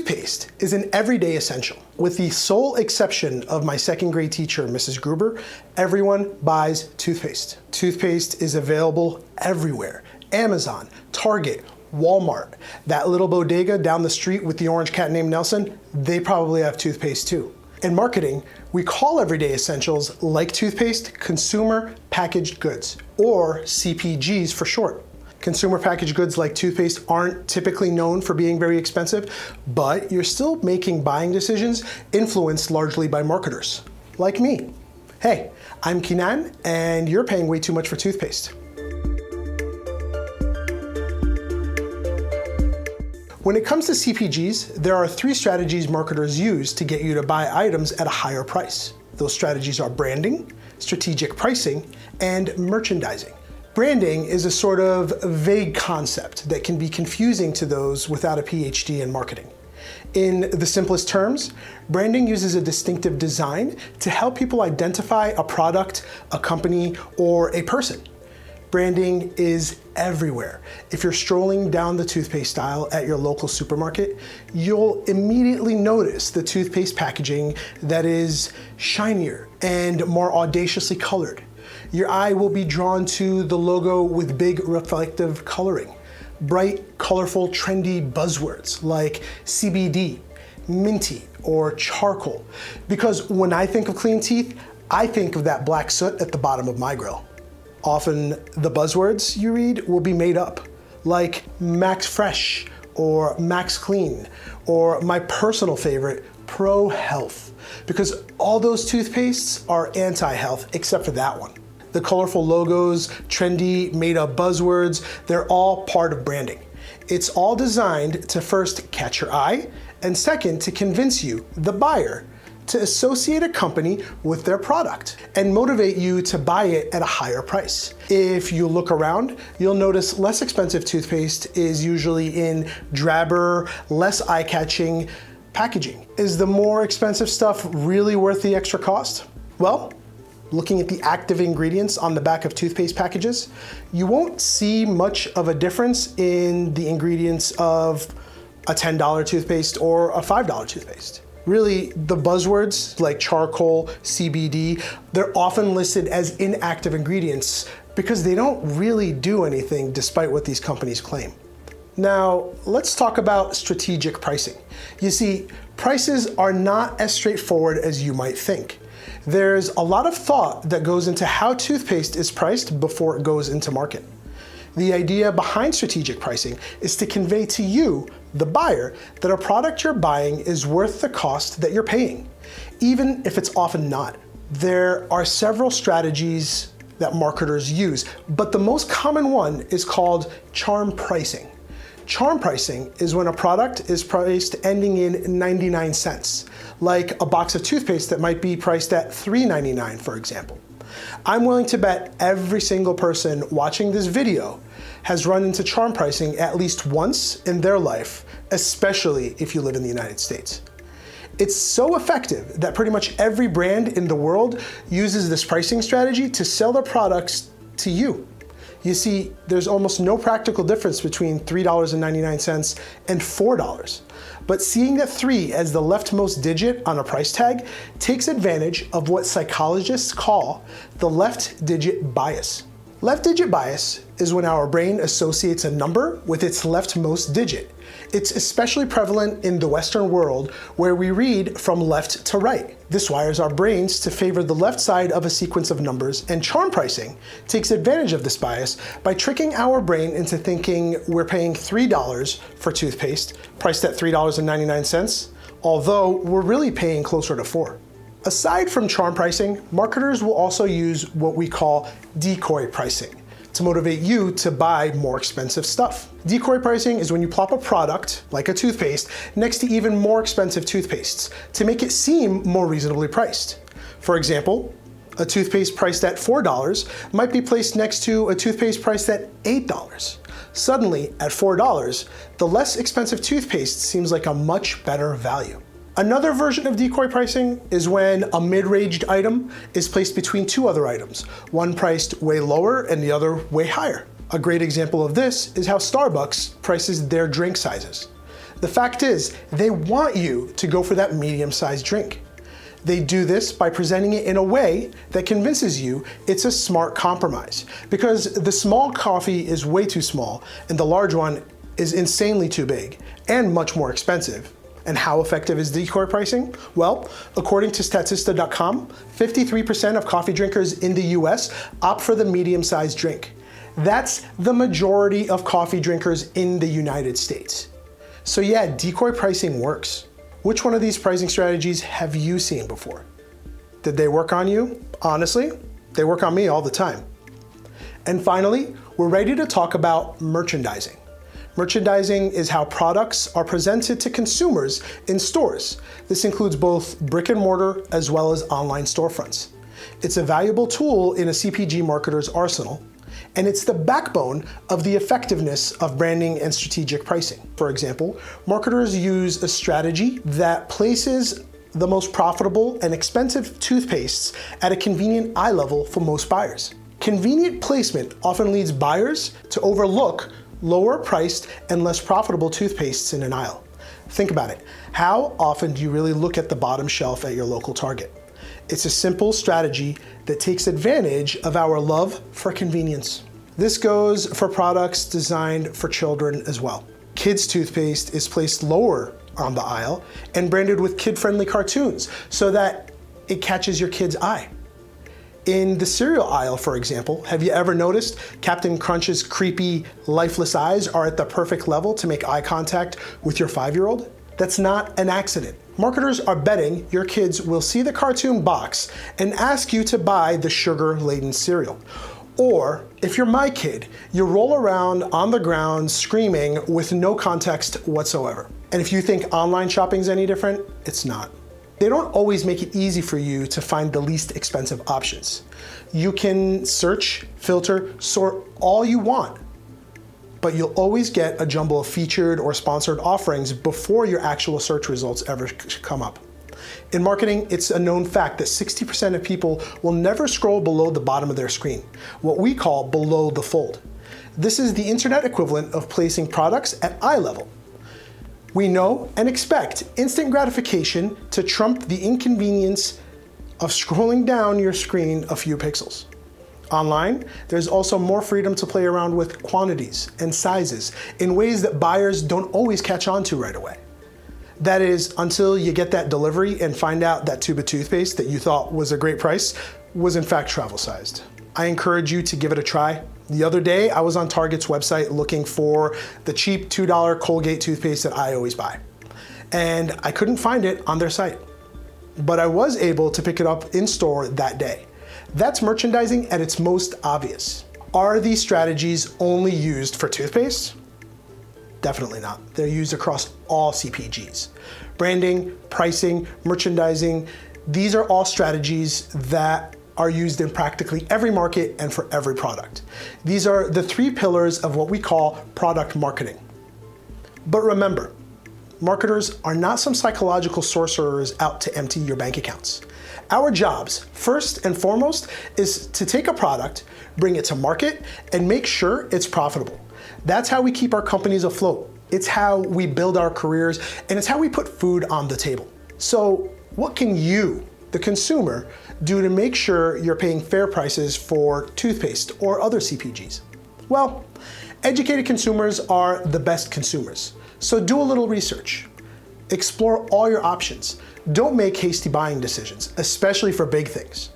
Toothpaste is an everyday essential. With the sole exception of my second grade teacher, Mrs. Gruber, everyone buys toothpaste. Toothpaste is available everywhere. Amazon, Target, Walmart, that little bodega down the street with the orange cat named Nelson, they probably have toothpaste too. In marketing, we call everyday essentials like toothpaste consumer packaged goods, or CPGs for short. Consumer packaged goods like toothpaste aren't typically known for being very expensive, but you're still making buying decisions influenced largely by marketers, like me. Hey, I'm Kinan, and you're paying way too much for toothpaste. When it comes to CPGs, there are 3 strategies marketers use to get you to buy items at a higher price. Those strategies are branding, strategic pricing, and merchandising. Branding is a sort of vague concept that can be confusing to those without a PhD in marketing. In the simplest terms, branding uses a distinctive design to help people identify a product, a company, or a person. Branding is everywhere. If you're strolling down the toothpaste aisle at your local supermarket, you'll immediately notice the toothpaste packaging that is shinier and more audaciously colored. Your eye will be drawn to the logo with big reflective coloring, bright, colorful, trendy buzzwords like CBD, minty, or charcoal. Because when I think of clean teeth, I think of that black soot at the bottom of my grill. Often the buzzwords you read will be made up, like Max Fresh or Max Clean, or my personal favorite, Pro Health, because all those toothpastes are anti-health except for that one. The colorful logos, trendy, made-up buzzwords, they're all part of branding. It's all designed to first catch your eye, and second, to convince you, the buyer, to associate a company with their product and motivate you to buy it at a higher price. If you look around, you'll notice less expensive toothpaste is usually in drabber, less eye-catching packaging. Is the more expensive stuff really worth the extra cost? Well, looking at the active ingredients on the back of toothpaste packages, you won't see much of a difference in the ingredients of a $10 toothpaste or a $5 toothpaste. Really, the buzzwords like charcoal, CBD, they're often listed as inactive ingredients because they don't really do anything despite what these companies claim. Now, let's talk about strategic pricing. You see, prices are not as straightforward as you might think. There's a lot of thought that goes into how toothpaste is priced before it goes into market. The idea behind strategic pricing is to convey to you, the buyer, that a product you're buying is worth the cost that you're paying, even if it's often not. There are several strategies that marketers use, but the most common one is called charm pricing. Charm pricing is when a product is priced ending in 99 cents, like a box of toothpaste that might be priced at $3.99, for example. I'm willing to bet every single person watching this video has run into charm pricing at least once in their life, especially if you live in the United States. It's so effective that pretty much every brand in the world uses this pricing strategy to sell their products to you. You see, there's almost no practical difference between $3.99 and $4. But seeing that 3 as the leftmost digit on a price tag takes advantage of what psychologists call the left digit bias. Left digit bias is when our brain associates a number with its leftmost digit. It's especially prevalent in the Western world where we read from left to right. This wires our brains to favor the left side of a sequence of numbers, and charm pricing takes advantage of this bias by tricking our brain into thinking we're paying $3 for toothpaste, priced at $3.99, although we're really paying closer to $4. Aside from charm pricing, marketers will also use what we call decoy pricing to motivate you to buy more expensive stuff. Decoy pricing is when you plop a product, like a toothpaste, next to even more expensive toothpastes to make it seem more reasonably priced. For example, a toothpaste priced at $4 might be placed next to a toothpaste priced at $8. Suddenly, at $4, the less expensive toothpaste seems like a much better value. Another version of decoy pricing is when a mid-ranged item is placed between 2 other items, one priced way lower and the other way higher. A great example of this is how Starbucks prices their drink sizes. The fact is, they want you to go for that medium-sized drink. They do this by presenting it in a way that convinces you it's a smart compromise, because the small coffee is way too small and the large one is insanely too big and much more expensive. And how effective is decoy pricing? Well, according to Statista.com, 53% of coffee drinkers in the US opt for the medium-sized drink. That's the majority of coffee drinkers in the United States. So yeah, decoy pricing works. Which one of these pricing strategies have you seen before? Did they work on you? Honestly, they work on me all the time. And finally, we're ready to talk about merchandising. Merchandising is how products are presented to consumers in stores. This includes both brick and mortar as well as online storefronts. It's a valuable tool in a CPG marketer's arsenal, and it's the backbone of the effectiveness of branding and strategic pricing. For example, marketers use a strategy that places the most profitable and expensive toothpastes at a convenient eye level for most buyers. Convenient placement often leads buyers to overlook lower priced and less profitable toothpastes in an aisle. Think about it. How often do you really look at the bottom shelf at your local Target? It's a simple strategy that takes advantage of our love for convenience. This goes for products designed for children as well. Kids' toothpaste is placed lower on the aisle and branded with kid-friendly cartoons so that it catches your kid's eye. In the cereal aisle, for example, have you ever noticed Captain Crunch's creepy, lifeless eyes are at the perfect level to make eye contact with your 5-year-old? That's not an accident. Marketers are betting your kids will see the cartoon box and ask you to buy the sugar-laden cereal. Or, if you're my kid, you roll around on the ground screaming with no context whatsoever. And if you think online shopping's any different, it's not. They don't always make it easy for you to find the least expensive options. You can search, filter, sort all you want, but you'll always get a jumble of featured or sponsored offerings before your actual search results ever come up. In marketing, it's a known fact that 60% of people will never scroll below the bottom of their screen, what we call below the fold. This is the internet equivalent of placing products at eye level. We know and expect instant gratification to trump the inconvenience of scrolling down your screen a few pixels. Online, there's also more freedom to play around with quantities and sizes in ways that buyers don't always catch on to right away. That is, until you get that delivery and find out that tube of toothpaste that you thought was a great price was in fact travel-sized. I encourage you to give it a try. The other day, I was on Target's website looking for the cheap $2 Colgate toothpaste that I always buy. And I couldn't find it on their site. But I was able to pick it up in store that day. That's merchandising at its most obvious. Are these strategies only used for toothpaste? Definitely not. They're used across all CPGs. Branding, pricing, merchandising, these are all strategies that are used in practically every market and for every product. These are the 3 pillars of what we call product marketing. But remember, marketers are not some psychological sorcerers out to empty your bank accounts. Our jobs, first and foremost, is to take a product, bring it to market, and make sure it's profitable. That's how we keep our companies afloat. It's how we build our careers, and it's how we put food on the table. So what can you, the consumer, do to make sure you're paying fair prices for toothpaste or other CPGs? Well, educated consumers are the best consumers. So do a little research. Explore all your options. Don't make hasty buying decisions, especially for big things.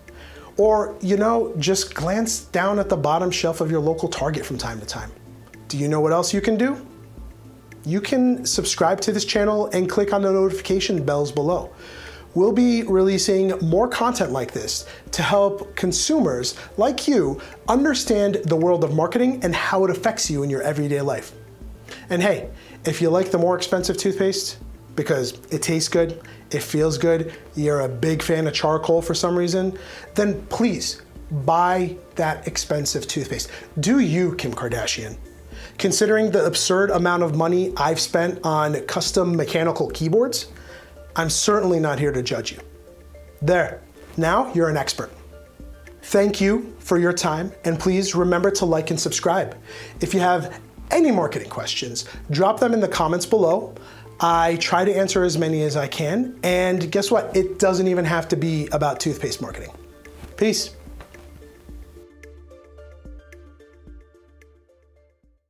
Or, just glance down at the bottom shelf of your local Target from time to time. Do you know what else you can do? You can subscribe to this channel and click on the notification bells below. We'll be releasing more content like this to help consumers like you understand the world of marketing and how it affects you in your everyday life. And hey, if you like the more expensive toothpaste, because it tastes good, it feels good, you're a big fan of charcoal for some reason, then please buy that expensive toothpaste. Do you, Kim Kardashian? Considering the absurd amount of money I've spent on custom mechanical keyboards, I'm certainly not here to judge you. There, now you're an expert. Thank you for your time, and please remember to like and subscribe. If you have any marketing questions, drop them in the comments below. I try to answer as many as I can, and guess what? It doesn't even have to be about toothpaste marketing. Peace.